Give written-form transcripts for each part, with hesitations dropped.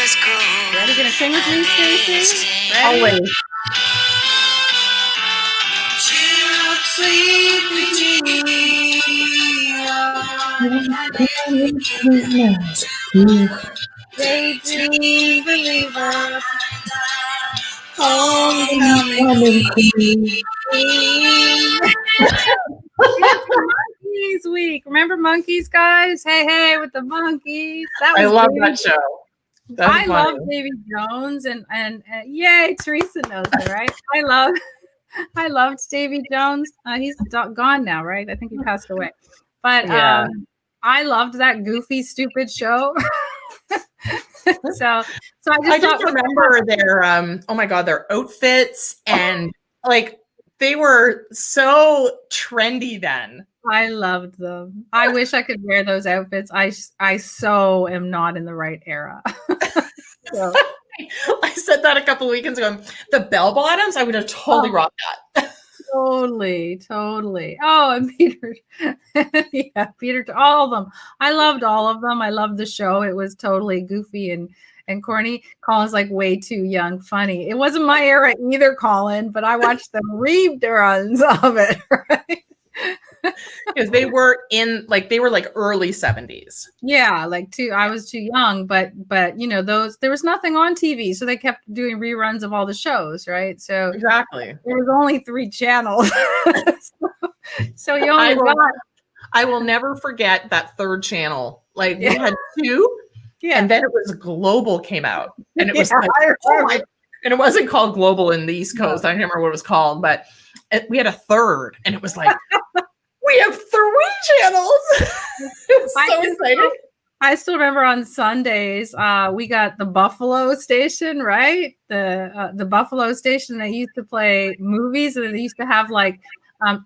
Ready? Gonna sing with me, Stacy? Ready? Always. Daydream believer. It's Monkeys Week. Remember Monkeys, guys? Hey, with the monkeys. That was I love Davy. that show. That's I funny. love Davy Jones, and yay, Teresa knows it, right? I loved Davy Jones. He's gone now, right? I think he passed away. But Yeah. I loved that goofy, stupid show. so I just remember their oh my god, their outfits, and like they were so trendy then. I loved them. I wish I could wear those outfits. I so am not in the right era. So. I said that a couple of weekends ago. The bell bottoms, I would have totally rocked that. Totally. Oh, and Peter. Yeah, Peter, all of them. I loved all of them. I loved the show. It was totally goofy and corny. Colin's like way too young, funny. It wasn't my era either, Colin, but I watched the reruns of it, right? Because they were like early 70s. Yeah, I was too young, but you know, there was nothing on TV, so they kept doing reruns of all the shows, right? So exactly, there was only 3 channels. so you only I will never forget that third channel. Like we had 2, and then it was Global came out, and it was and it wasn't called Global in the East Coast. No. I don't remember what it was called, but we had a third, and it was like. We have 3 channels. It was so exciting. I still remember on Sundays, we got the Buffalo station, right? The Buffalo station. They used to play movies, and they used to have like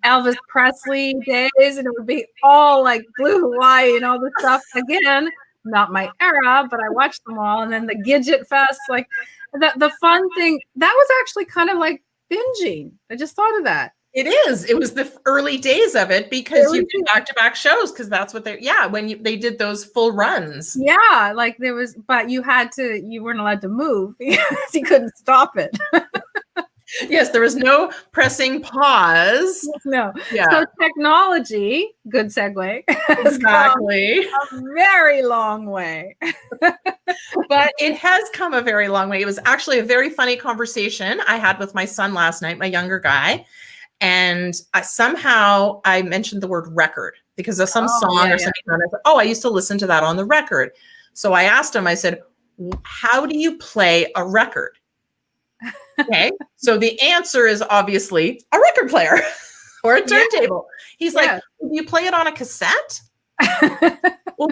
Elvis Presley days, and it would be all like Blue Hawaii and all this stuff. Again, not my era, but I watched them all. And then the Gidget Fest, like the fun thing that was actually kind of like binging. I just thought of that. It is. It was the early days of it because you did back-to-back shows because that's what they did those full runs. Yeah, like there was, but you weren't allowed to move because you couldn't stop it. Yes, there was no pressing pause. No. Yeah. So technology, good segue. Exactly. A very long way. But it has come a very long way. It was actually a very funny conversation I had with my son last night, my younger guy. And somehow I mentioned the word record because of some song or something. And I said, I used to listen to that on the record. So I asked him, I said, how do you play a record? Okay. So the answer is obviously a record player or a turntable. He's like, do you play it on a cassette? Well,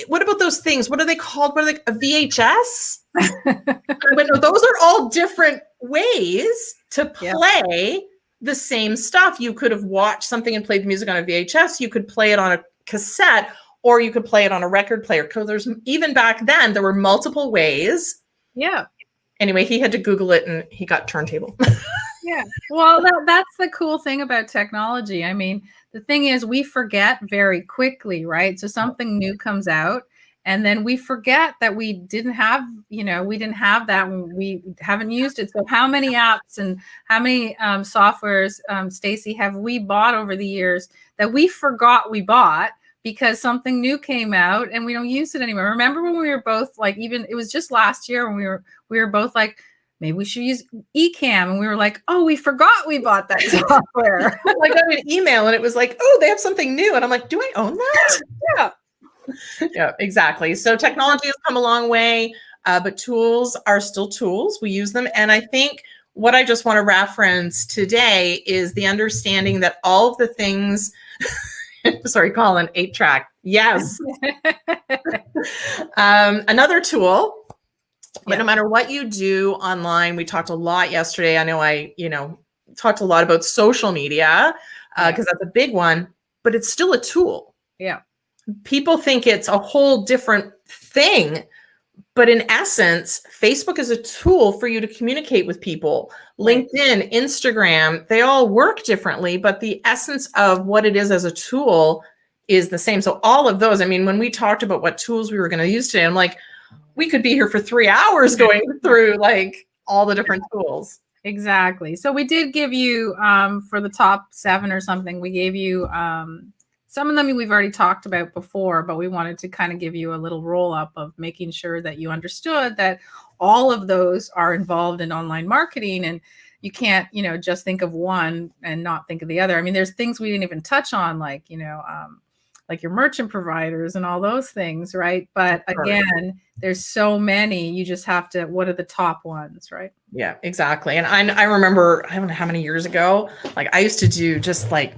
what about those things? What are they called? What are they? A VHS? But those are all different ways to play the same stuff. You could have watched something and played the music on a VHS. You could play it on a cassette, or you could play it on a record player. Because there's even back then there were multiple ways. Yeah. Anyway, he had to Google it, and he got turntable. Yeah. Well, that's the cool thing about technology. I mean, the thing is, we forget very quickly, right? So something new comes out, and then we forget that we didn't have that when we haven't used it. So how many apps and how many softwares, Stacy, have we bought over the years that we forgot we bought because something new came out and we don't use it anymore? Remember when we were both like, even it was just last year when we were both like, maybe we should use eCam. And we were like, oh, we forgot we bought that software. I got an email and it was like, oh, they have something new. And I'm like, do I own that? Yeah. Yeah, exactly. So technology has come a long way, but tools are still tools. We use them. And I think what I just want to reference today is the understanding that all of the things, sorry, Colin, 8-track. Yes. Another tool, but no matter what you do online, we talked a lot yesterday. I know I talked a lot about social media because that's a big one, but it's still a tool. Yeah. People think it's a whole different thing, but in essence, Facebook is a tool for you to communicate with people. LinkedIn, Instagram, they all work differently, but the essence of what it is as a tool is the same. So all of those, I mean, when we talked about what tools we were going to use today, I'm like, we could be here for 3 hours going through like all the different tools. Exactly. So we did give you for the top 7 or something, we gave you some of them we've already talked about before, but we wanted to kind of give you a little roll up of making sure that you understood that all of those are involved in online marketing, and you can't, just think of one and not think of the other. I mean, there's things we didn't even touch on, like, like your merchant providers and all those things, right? But again, there's so many, you just have to, what are the top ones, right? Yeah, exactly. And I remember, I don't know how many years ago, like I used to do just like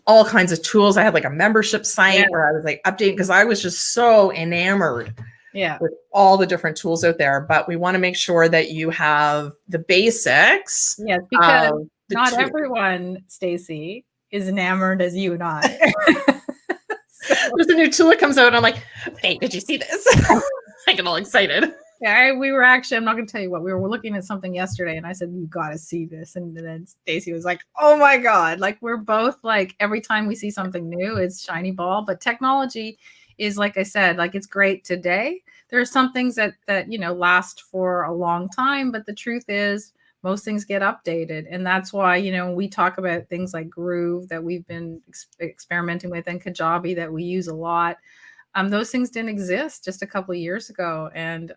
all kinds of tools. I had like a membership site where I was like updating because I was just so enamored with all the different tools out there. But we want to make sure that you have the basics. Yes, because not everyone, Stacey, is enamored as you and I. There's a new tool that comes out and I'm like, hey, did you see this? I get all excited. Yeah, we were actually, I'm not going to tell you what, we were looking at something yesterday and I said, you got to see this. And then Stacey was like, oh my God. Like, we're both like, every time we see something new, it's shiny ball. But technology is, like I said, like, it's great today. There are some things that last for a long time. But the truth is, most things get updated. And that's why, we talk about things like Groove that we've been experimenting with, and Kajabi that we use a lot. Those things didn't exist just a couple of years ago. And,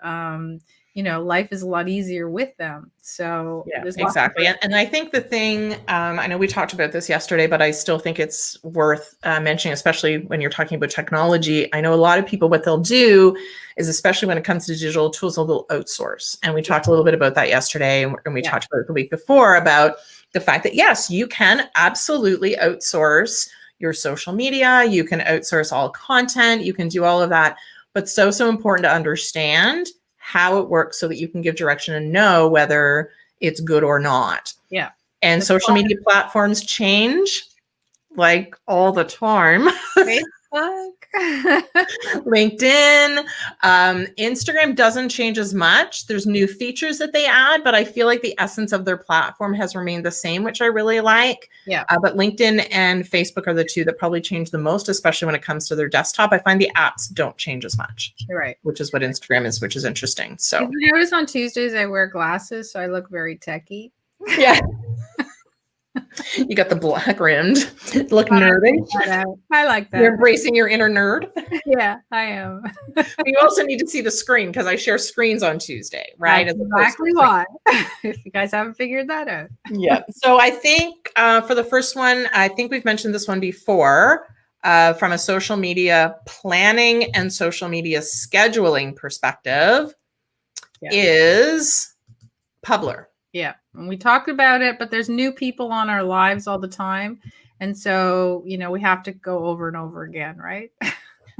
life is a lot easier with them. So yeah, exactly. And I think the thing, I know we talked about this yesterday, but I still think it's worth mentioning, especially when you're talking about technology. I know a lot of people, what they'll do is, especially when it comes to digital tools, they'll outsource. And we talked a little bit about that yesterday. And we talked about it the week before about the fact that, yes, you can absolutely outsource your social media, you can outsource all content, you can do all of that, but so important to understand how it works so that you can give direction and know whether it's good or not. Yeah. And social media platforms change like all the time. Facebook, LinkedIn, Instagram doesn't change as much. There's new features that they add, but I feel like the essence of their platform has remained the same, which I really like. Yeah. But LinkedIn and Facebook are the two that probably change the most, especially when it comes to their desktop. I find the apps don't change as much. You're right. Which is what Instagram is, which is interesting. So you notice on Tuesdays I wear glasses, so I look very techie. Yeah. You got the black rimmed, look nerdy. I like that. You're embracing your inner nerd. Yeah, I am. You also need to see the screen because I share screens on Tuesday, right? That's exactly why. If you guys haven't figured that out. Yeah. So I think for the first one, I think we've mentioned this one before, from a social media planning and social media scheduling perspective, is Publer. Yeah. And we talked about it, but there's new people on our lives all the time. And so, we have to go over and over again, right?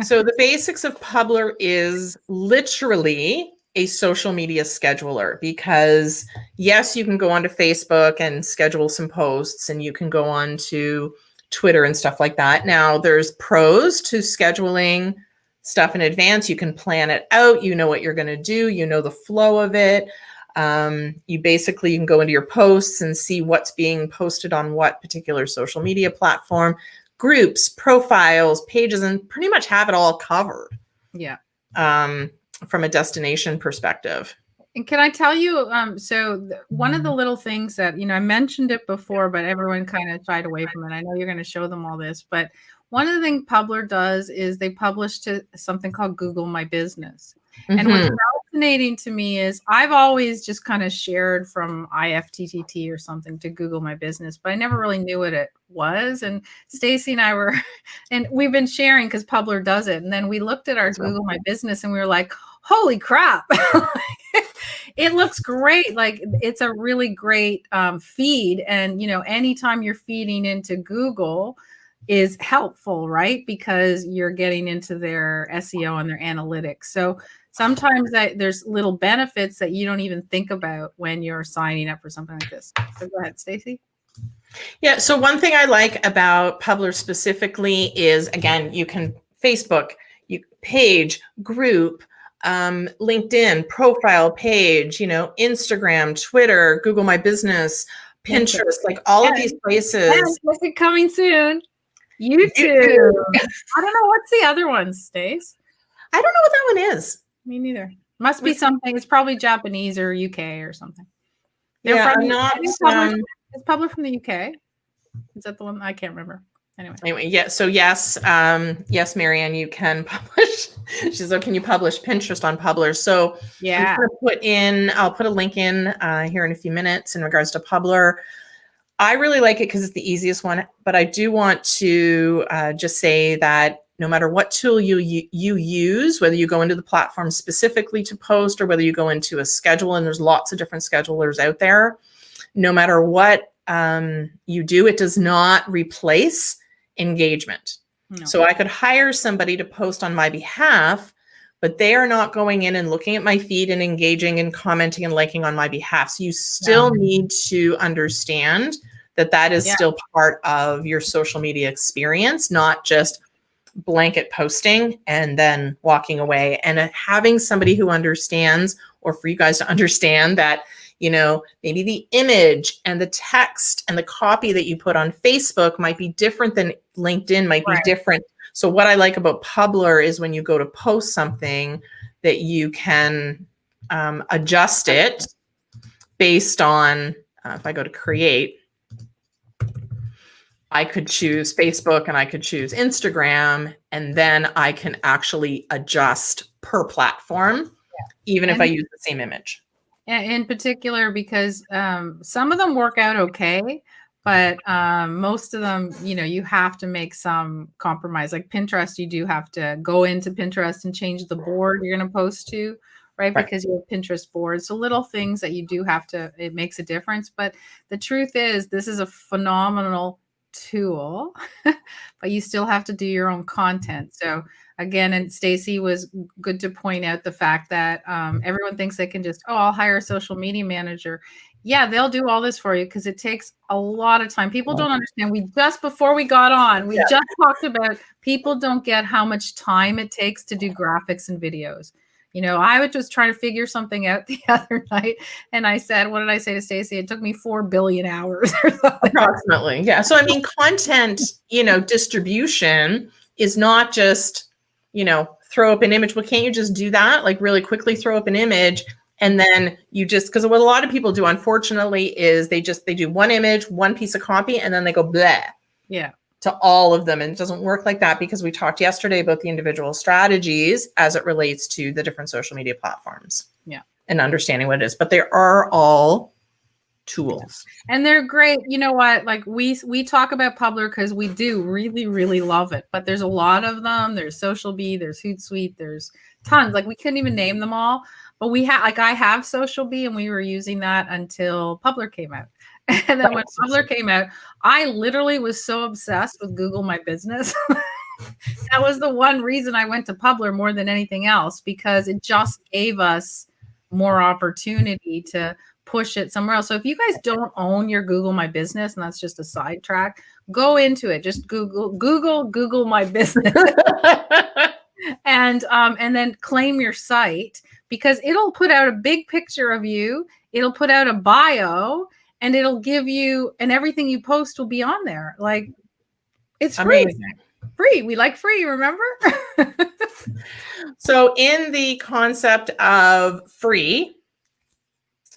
So the basics of Publer is literally a social media scheduler, because yes, you can go onto Facebook and schedule some posts, and you can go on to Twitter and stuff like that. Now there's pros to scheduling stuff in advance. You can plan it out. You know what you're going to do. You know the flow of it. You can go into your posts and see what's being posted on what particular social media platform, groups, profiles, pages, and pretty much have it all covered. Yeah. From a destination perspective. And can I tell you, one of the little things that, I mentioned it before, but everyone kind of shied away from it. I know you're going to show them all this, but one of the things Publer does is they publish to something called Google My Business. Mm-hmm. And what's fascinating to me is I've always just kind of shared from IFTTT or something to Google My Business, but I never really knew what it was. And Stacey and I and we've been sharing because Publer does it. And then we looked at our Google My Business and we were like, holy crap. It looks great. Like, it's a really great feed. And, anytime you're feeding into Google is helpful, right? Because you're getting into their SEO and their analytics. So sometimes there's little benefits that you don't even think about when you're signing up for something like this. So go ahead, Stacey. Yeah. So one thing I like about Publer specifically is, again, you can Facebook, page, group, LinkedIn, profile page, Instagram, Twitter, Google My Business, Pinterest, like all of these places. And coming soon. YouTube. I don't know. What's the other one, Stace? I don't know what that one is. Me neither. Must be something. It's probably Japanese or UK or something. They're Yeah, from. I'm I not. think Publish is Publish from the UK. Is that the one? I can't remember. Anyway, yeah. So yes, yes, Marianne, you can publish. She says, "Oh, can you publish Pinterest on Publer?" So Yeah. I'll put a link in here in a few minutes in regards to Publer. I really like it because it's the easiest one, but I do want to just say that no matter what tool you use, whether you go into the platform specifically to post or whether you go into a schedule, and there's lots of different schedulers out there, no matter what you do, it does not replace engagement. No. So I could hire somebody to post on my behalf, but they are not going in and looking at my feed and engaging and commenting and liking on my behalf. So you still need to understand that that is still part of your social media experience, not just blanket posting and then walking away. And having somebody who understands, or for you guys to understand that, you know, maybe the image and the text and the copy that you put on Facebook might be different than LinkedIn, might be different. So what I like about Publer is when you go to post something that you can adjust it based on, if I go to create, I could choose Facebook and I could choose Instagram, and then I can actually adjust per platform, even if I use the same image. In particular, because some of them work out okay, but most of them, you know, you have to make some compromise. Like Pinterest, you do have to go into Pinterest and change the board you're going to post to, right? Because you have Pinterest boards. So little things that you do have to, it makes a difference. But the truth is, this is a phenomenal tool, but you still have to do your own content. So again, and Stacy was good to point out the fact that everyone thinks they can just, oh, I'll hire a social media manager. Yeah, they'll do all this for you because it takes a lot of time. People don't understand. We just, before we got on, we just talked about people don't get how much time it takes to do graphics and videos. You know, I was just trying to figure something out the other night, and I said, what did I say to Stacy? It took me 4 billion hours or something. Approximately, yeah. So I mean, content, you know, distribution is not just, you know, throw up an image. Well, can't you just do that? Like really quickly throw up an image, and then you just, because what a lot of people do, unfortunately, is they do one image, one piece of copy, and then they go bleh. Yeah. To all of them. And it doesn't work like that, because we talked yesterday about the individual strategies as it relates to the different social media platforms. Yeah. And understanding what it is. But they are all tools. And they're great. You know what? Like we talk about Publer because we do really, really love it. But there's a lot of them. There's Social Bee, there's Hootsuite, there's tons. Like we couldn't even name them all. But we have, like I have Social Bee, and we were using that until Publer came out. And then when Publer came out, I literally was so obsessed with Google My Business. That was the one reason I went to Publer more than anything else, because it just gave us more opportunity to push it somewhere else. So if you guys don't own your Google My Business, and that's just a sidetrack, go into it. Just Google My Business. And then claim your site, because it'll put out a big picture of you. It'll put out a bio, and it'll give you, and everything you post will be on there. Like, it's free. Amazing. Free. We like free, remember? So in the concept of free,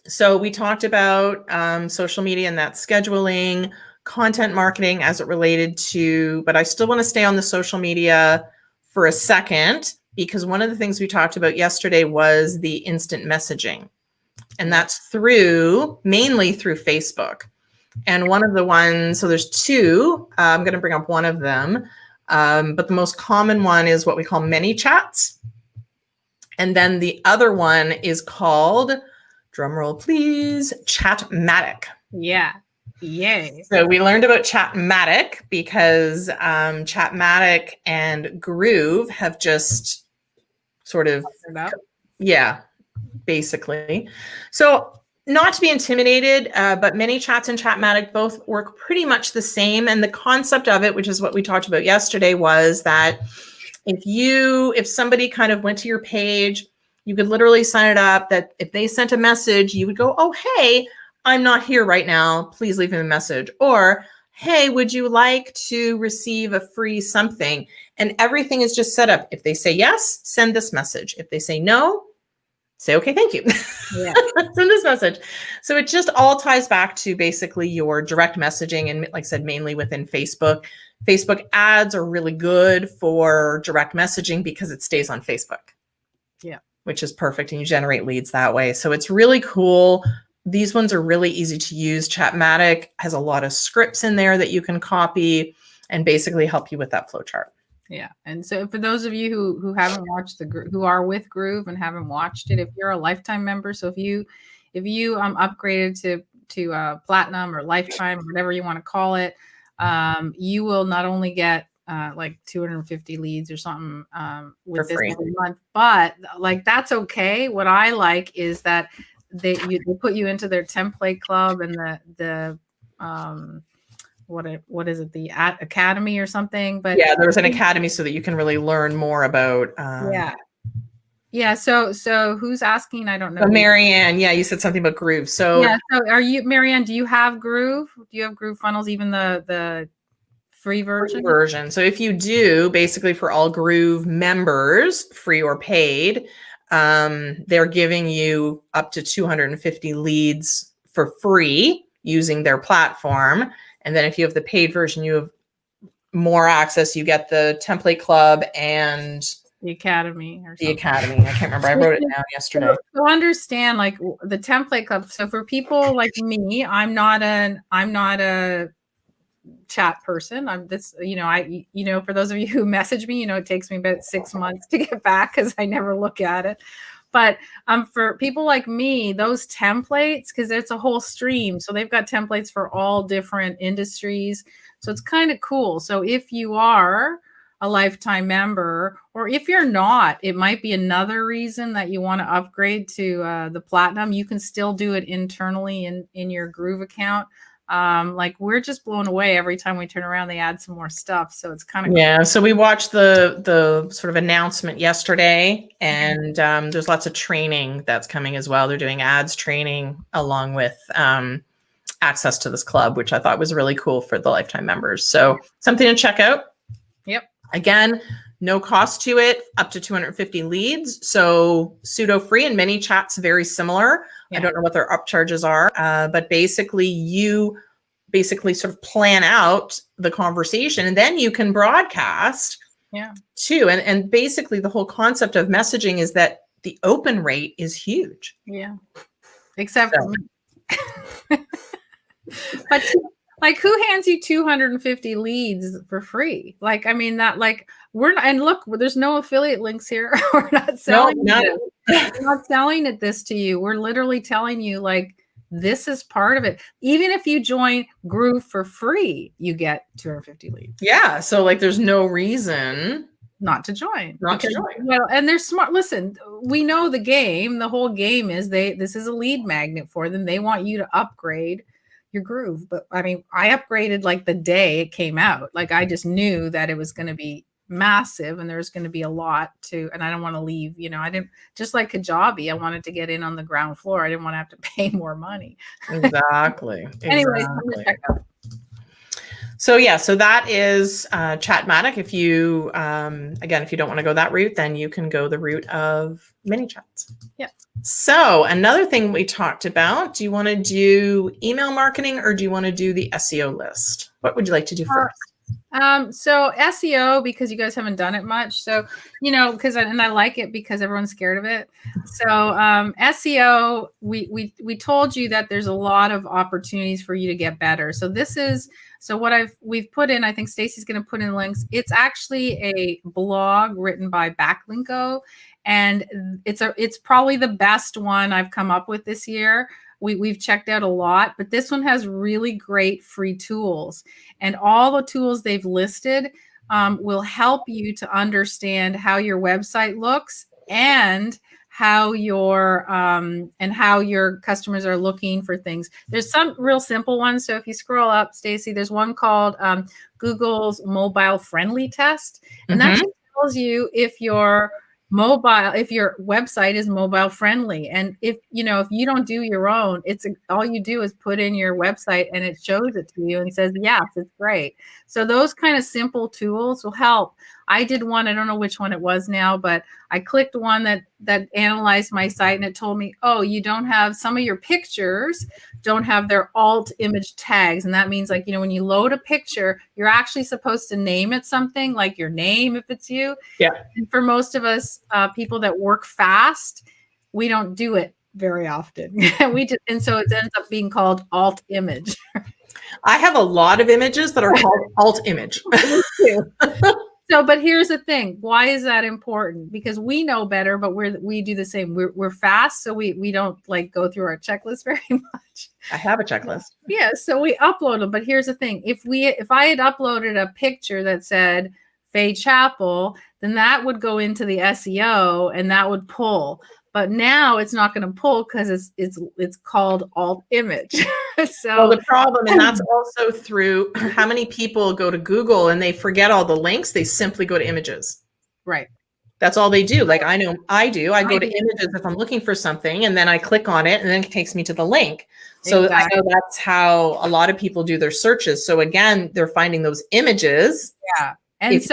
so we talked about social media and that scheduling, content marketing as it related to, but I still want to stay on the social media for a second, because one of the things we talked about yesterday was the instant messaging. And that's mainly through Facebook. And one of the ones, so there's two, I'm going to bring up one of them, but the most common one is what we call many chats. And then the other one is called, drumroll please, Chatmatic. Yeah. Yay. So we learned about Chatmatic because Chatmatic and Groove have just sort of, yeah, basically. So not to be intimidated, but many chats and Chatmatic both work pretty much the same. And the concept of it, which is what we talked about yesterday, was that if somebody kind of went to your page, you could literally sign it up that if they sent a message, you would go, oh, hey, I'm not here right now. Please leave him a message. Or, hey, would you like to receive a free something? And everything is just set up. If they say yes, send this message. If they say no, say, okay, thank you. Yeah. Send this message. So it just all ties back to basically your direct messaging. And like I said, mainly within Facebook. Facebook ads are really good for direct messaging because it stays on Facebook. Yeah. Which is perfect. And you generate leads that way. So it's really cool. These ones are really easy to use. Chatmatic has a lot of scripts in there that you can copy and basically help you with that flow chart. Yeah. And so for those of you who haven't watched who are with Groove and haven't watched it, if you're a lifetime member, so if you upgraded to platinum or lifetime, whatever you want to call it, you will not only get like 250 leads or something with this every month, but like that's okay. What I like is that they put you into their template club and the what is it, the academy or something, but yeah, there's an academy so that you can really learn more about yeah. So who's asking? I don't know. Marianne, yeah, you said something about Groove. So yeah, so are you, Marianne, do you have Groove? Do you have Groove funnels, even the free version? So if you do, basically for all Groove members, free or paid, they're giving you up to 250 leads for free using their platform. And then if you have the paid version, you have more access. You get the template club and the academy or something. The academy. I can't remember. I wrote it down yesterday. So understand like the template club. So for people like me, I'm not a chat person. I'm this, for those of you who message me, it takes me about 6 months to get back because I never look at it. But for people like me, those templates, because it's a whole stream. So they've got templates for all different industries. So it's kind of cool. So if you are a lifetime member, or if you're not, it might be another reason that you want to upgrade to the platinum. You can still do it internally in your Groove account. Like we're just blown away every time we turn around, they add some more stuff. So it's kind of cool. So we watched the sort of announcement yesterday, and there's lots of training that's coming as well. They're doing ads training along with access to this club, which I thought was really cool for the lifetime members. So something to check out. Yep. Again, no cost to it, up to 250 leads. So pseudo free, and ManyChat's very similar. Yeah. I don't know what their upcharges are, but basically you sort of plan out the conversation and then you can broadcast too. And basically the whole concept of messaging is that the open rate is huge. Yeah. Except for me. But like who hands you 250 leads for free? Like, I mean, that like we're not, and look, there's no affiliate links here. We're not selling we're not selling this to you. We're literally telling you like, this is part of it. Even if you join Groove for free, you get 250 leads. Yeah. So like, there's no reason not to join. Well, and they're smart. Listen, we know the game. The whole game is this is a lead magnet for them. They want you to upgrade your Groove. But I mean, I upgraded like the day it came out. Like I just knew that it was going to be massive and there's going to be a lot and I don't want to leave, I didn't, just like Kajabi, I wanted to get in on the ground floor. I didn't want to have to pay more money. Exactly. Anyways, check out. So yeah, so that is Chatmatic. If you, again, if you don't want to go that route, then you can go the route of ManyChats. Yeah. So another thing we talked about, do you want to do email marketing or do you want to do the SEO list? What would you like to do first? So SEO, because you guys haven't done it much. So, and I like it because everyone's scared of it. So SEO, we told you that there's a lot of opportunities for you to get better. So we've put in, I think Stacey's going to put in links. It's actually a blog written by Backlinko, and it's probably the best one I've come up with this year. We've checked out a lot, but this one has really great free tools, and all the tools they've listed will help you to understand how your website looks and how your customers are looking for things. There's some real simple ones. So if you scroll up, Stacey, there's one called Google's mobile friendly test, and that tells you if your website is mobile friendly. And if you don't do your own, all you do is put in your website and it shows it to you and says, yes, it's great. So those kind of simple tools will help. I did one, I don't know which one it was now, but I clicked one that analyzed my site, and it told me, oh, you don't have, some of your pictures don't have their alt image tags. And that means, like, when you load a picture, you're actually supposed to name it something, like your name if it's you. Yeah. And for most of us people that work fast, we don't do it very often. And so it ends up being called alt image. I have a lot of images that are called alt image. So, but here's the thing. Why is that important? Because we know better, but we do the same. We're fast, so we don't like go through our checklist very much. I have a checklist. Yeah, so we upload them. But here's the thing. If I had uploaded a picture that said Faye Chapel, then that would go into the SEO and that would pull. But now it's not going to pull because it's called alt image. So well, the problem, and that's also through how many people go to Google and they forget all the links. They simply go to images. Right. That's all they do. Like I know I do. I go to images if I'm looking for something, and then I click on it, and then it takes me to the link. So exactly. I know that's how a lot of people do their searches. So again, they're finding those images. Yeah. And it's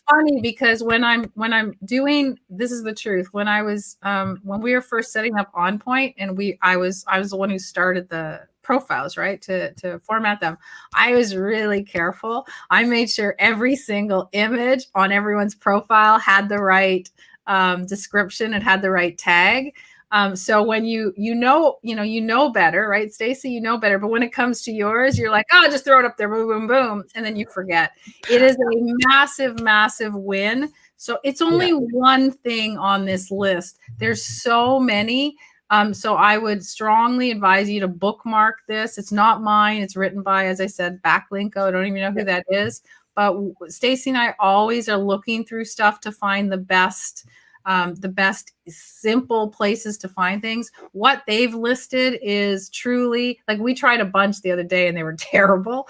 funny because when I'm doing, this is the truth. When I was when we were first setting up On Point, and I was the one who started the profiles, right, to format them. I was really careful. I made sure every single image on everyone's profile had the right description. It had the right tag. So when you know better, right, Stacy, you know better. But when it comes to yours, you're like, oh, just throw it up there, boom, boom, boom, and then you forget. It is a massive, massive win. So it's only one thing on this list. There's so many. So I would strongly advise you to bookmark this. It's not mine. It's written by, as I said, Backlinko. I don't even know who that is. But Stacy and I always are looking through stuff to find the best simple places to find things. What they've listed is truly, like, we tried a bunch the other day and they were terrible.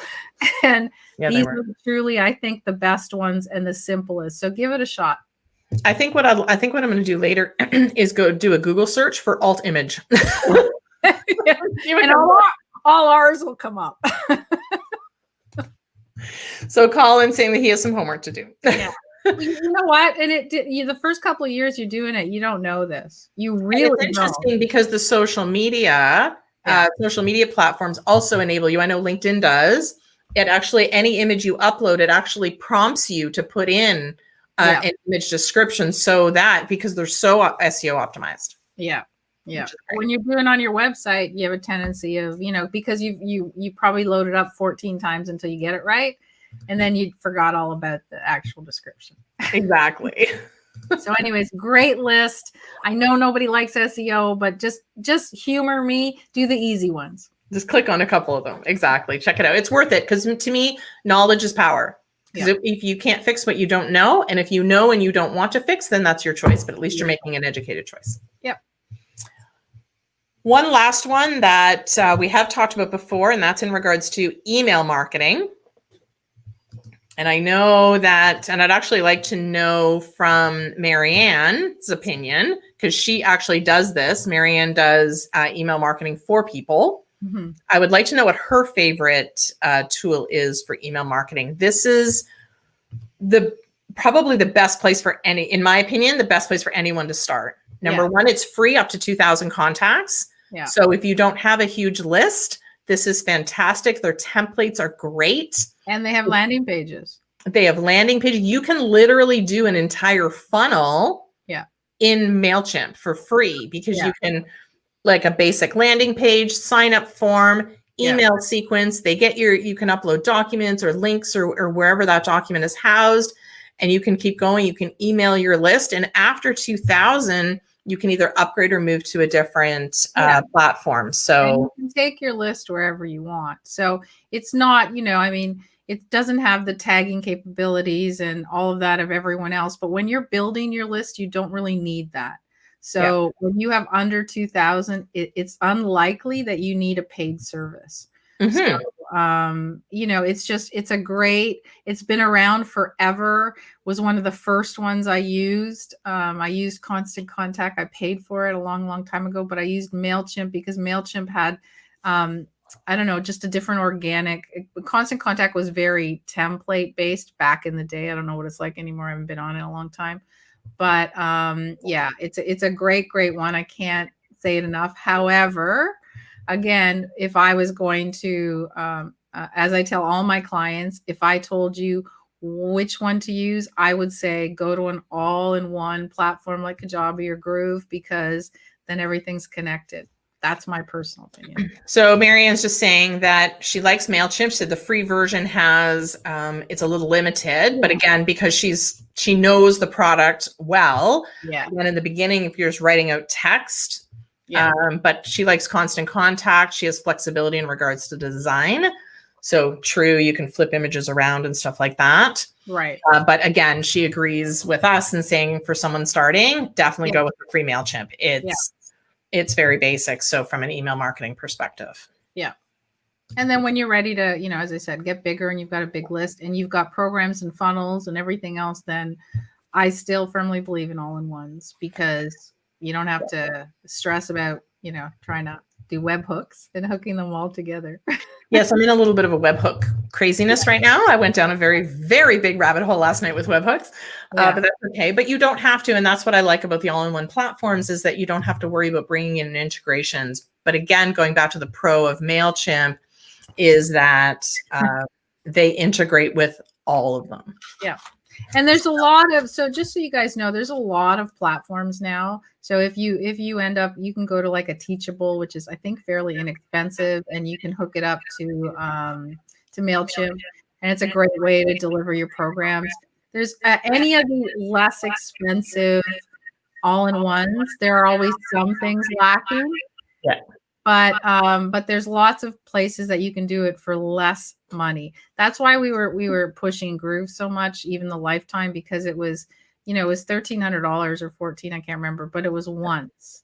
And these are truly, I think, the best ones and the simplest. So give it a shot. I think what I'm going to do later is go do a Google search for alt image. And all ours will come up. So Colin saying that he has some homework to do. Yeah. You know what? And the first couple of years you're doing it, you don't know this. You really don't. It's interesting because the social media platforms also enable you. I know LinkedIn does. It actually, any image you upload, it actually prompts you to put in an image description, so that, because they're so SEO optimized. Yeah. Yeah. When you're doing on your website, you have a tendency of, because you probably load it up 14 times until you get it right. And then you forgot all about the actual description. Exactly. So anyways, great list. I know nobody likes SEO, but just humor me. Do the easy ones. Just click on a couple of them. Exactly. Check it out. It's worth it, because to me, knowledge is power. Because if you can't fix what you don't know, and if you know and you don't want to fix, then that's your choice. But at least you're making an educated choice. Yep. One last one that we have talked about before, and that's in regards to email marketing. And I know that, and I'd actually like to know from Marianne's opinion, because she actually does this. Marianne does email marketing for people. Mm-hmm. I would like to know what her favorite tool is for email marketing. This is probably the best place for in my opinion, the best place for anyone to start. Number one, it's free up to 2,000 contacts. Yeah. So if you don't have a huge list, this is fantastic. Their templates are great. And they have landing pages. They have landing pages. You can literally do an entire funnel in MailChimp for free, because you can, like, a basic landing page, sign up form, email sequence. They get you can upload documents or links or wherever that document is housed, and you can keep going. You can email your list. And after 2,000, you can either upgrade or move to a different platform. So and you can take your list wherever you want. So it's not, it doesn't have the tagging capabilities and all of that of everyone else. But when you're building your list, you don't really need that. So when you have under 2,000, it's unlikely that you need a paid service. Mm-hmm. So, it's been around forever. Was one of the first ones I used. I used Constant Contact. I paid for it a long, long time ago, but I used MailChimp because MailChimp had I don't know, just a different organic. Constant Contact was very template based back in the day. I don't know what it's like anymore. I haven't been on it in a long time. But yeah, it's a great one. I can't say it enough. However, again, if I was going to, as I tell all my clients, if I told you which one to use, I would say go to an all-in-one platform like Kajabi or Groove, because then everything's connected. That's my personal opinion. So Marianne's just saying that she likes MailChimp. So the free version has, it's a little limited, but again, because she knows the product well. Yeah. And in the beginning, if you're just writing out text, Yeah. but she likes Constant Contact. She has flexibility in regards to design. So true, you can flip images around and stuff like that. Right. But again, she agrees with us in saying for someone starting, definitely go with the free MailChimp. It's very basic. So from an email marketing perspective. Yeah. And then when you're ready to, you know, as I said, get bigger and you've got a big list and you've got programs and funnels and everything else, then I still firmly believe in all-in-ones, because you don't have to stress about, you know, trying to do webhooks and hooking them all together. Yes, I'm in a little bit of a webhook craziness right now. I went down a very, very big rabbit hole last night with webhooks, but that's okay. But you don't have to, and that's what I like about the all-in-one platforms, is that you don't have to worry about bringing in integrations. But again, going back to the pro of MailChimp, is that they integrate with all of them. Yeah. And there's a lot of, so just so you guys know, there's a lot of platforms now. So if you end up, you can go to like a Teachable, which is I think fairly inexpensive, and you can hook it up to MailChimp, and it's a great way to deliver your programs. There's any of the less expensive all-in-ones, there are always some things lacking. Yeah. But there's lots of places that you can do it for less money. That's why we were pushing Groove so much, even the lifetime, because it was, you know, it was $1,300 or 14, I can't remember, but it was once.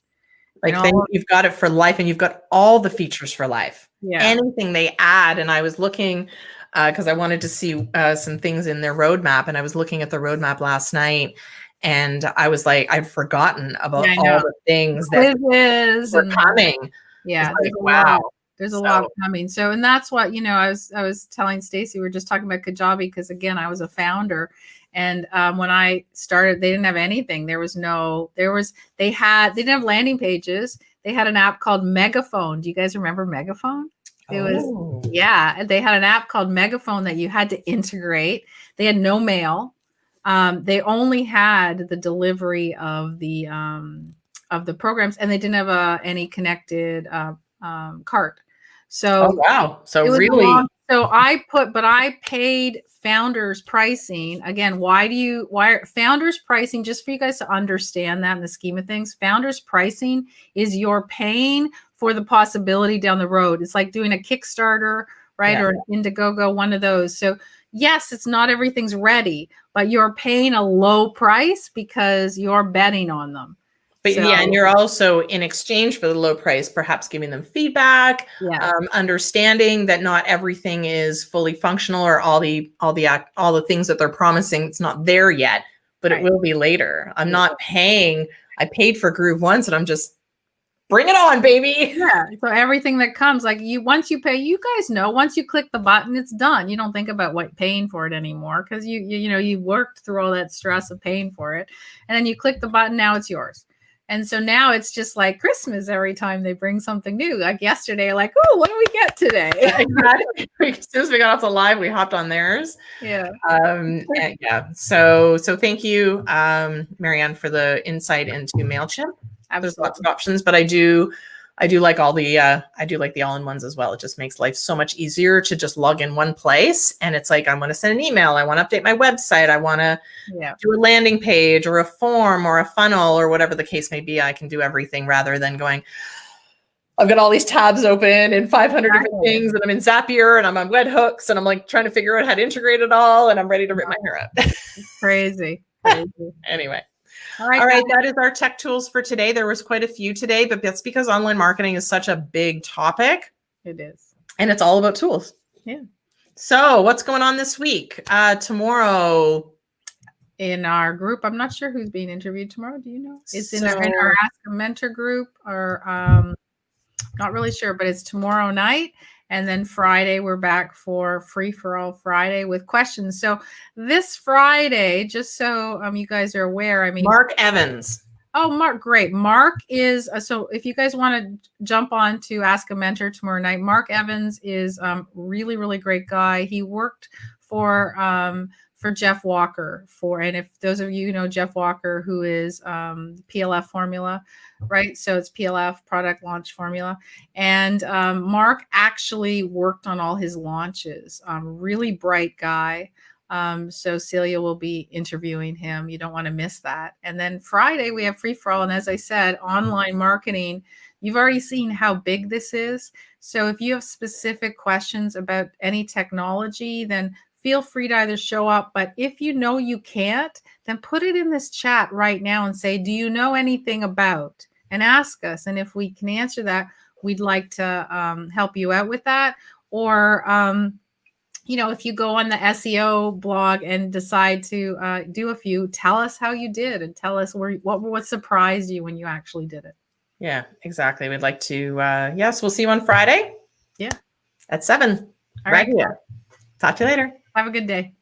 Like then you've got it for life, and you've got all the features for life. Yeah. Anything they add, and I was looking because I wanted to see some things in their roadmap, and I was looking at the roadmap last night, and I was like, I've forgotten about all the things that were coming. Yeah, like, wow. There's a lot coming. So, and that's what, you know, I was telling Stacy, we were just talking about Kajabi, because again, I was a founder, and when I started, they didn't have anything. They didn't have landing pages. They had an app called Megaphone. Do you guys remember Megaphone? It was, yeah, they had an app called Megaphone that you had to integrate. They had no mail. They only had the delivery of the programs, and they didn't have any connected cart. So wow. So really, I paid founders pricing. Again, why founders pricing, just for you guys to understand that in the scheme of things, founders pricing is you're paying for the possibility down the road. It's like doing a Kickstarter, right? Or an Indiegogo, one of those. So yes, it's not everything's ready, but you're paying a low price because you're betting on them. But and you're also, in exchange for the low price, perhaps giving them feedback, understanding that not everything is fully functional, or all the things that they're promising, it's not there yet, but it will be later. I'm not paying. I paid for Groove once, and I'm just bring it on, baby. Yeah. So everything that comes, like once you pay, you guys know, once you click the button, it's done. You don't think about paying for it anymore, because you worked through all that stress of paying for it, and then you click the button. Now it's yours. And so now it's just like Christmas every time they bring something new. Like yesterday, like, oh, what do we get today? Exactly. As soon as we got off the live, we hopped on theirs. Yeah. So thank you, Marianne, for the insight into MailChimp. Absolutely. There's lots of options, but I do like all the all-in-ones as well. It just makes life so much easier to just log in one place, and it's like, I want to send an email, I want to update my website, I want to do a landing page or a form or a funnel or whatever the case may be. I can do everything, rather than going, I've got all these tabs open and 500 different things, and I'm in Zapier and I'm on webhooks, and I'm like trying to figure out how to integrate it all, and I'm ready to rip my hair out. Crazy. Anyway. All right, that is our tech tools for today. There was quite a few today, but that's because online marketing is such a big topic. It is. And it's all about tools. Yeah. So what's going on this week? Tomorrow. In our group, I'm not sure who's being interviewed tomorrow. Do you know? It's in our Ask a Mentor group, or Not really sure, but it's tomorrow night. And then Friday, we're back for Free for All Friday with questions. So this Friday, just so you guys are aware, I mean, Mark Evans. Oh, Mark, great. Mark is so if you guys want to jump on to Ask a Mentor tomorrow night, Mark Evans is really, really great guy. He worked for Jeff Walker and if those of you know Jeff Walker, who is PLF formula, right? So it's PLF, product launch formula. And Mark actually worked on all his launches. Really bright guy. So Celia will be interviewing him. You don't want to miss that. And then Friday we have free for all. And as I said, online marketing, you've already seen how big this is. So if you have specific questions about any technology, then feel free to either show up. But if you know you can't, then put it in this chat right now and say, do you know anything about? And ask us. And if we can answer that, we'd like to help you out with that. Or if you go on the SEO blog and decide to do a few, tell us how you did and tell us what surprised you when you actually did it. Yeah, exactly. We'd like to, yes, we'll see you on Friday. Yeah. At 7. All right. Here. Talk to you later. Have a good day.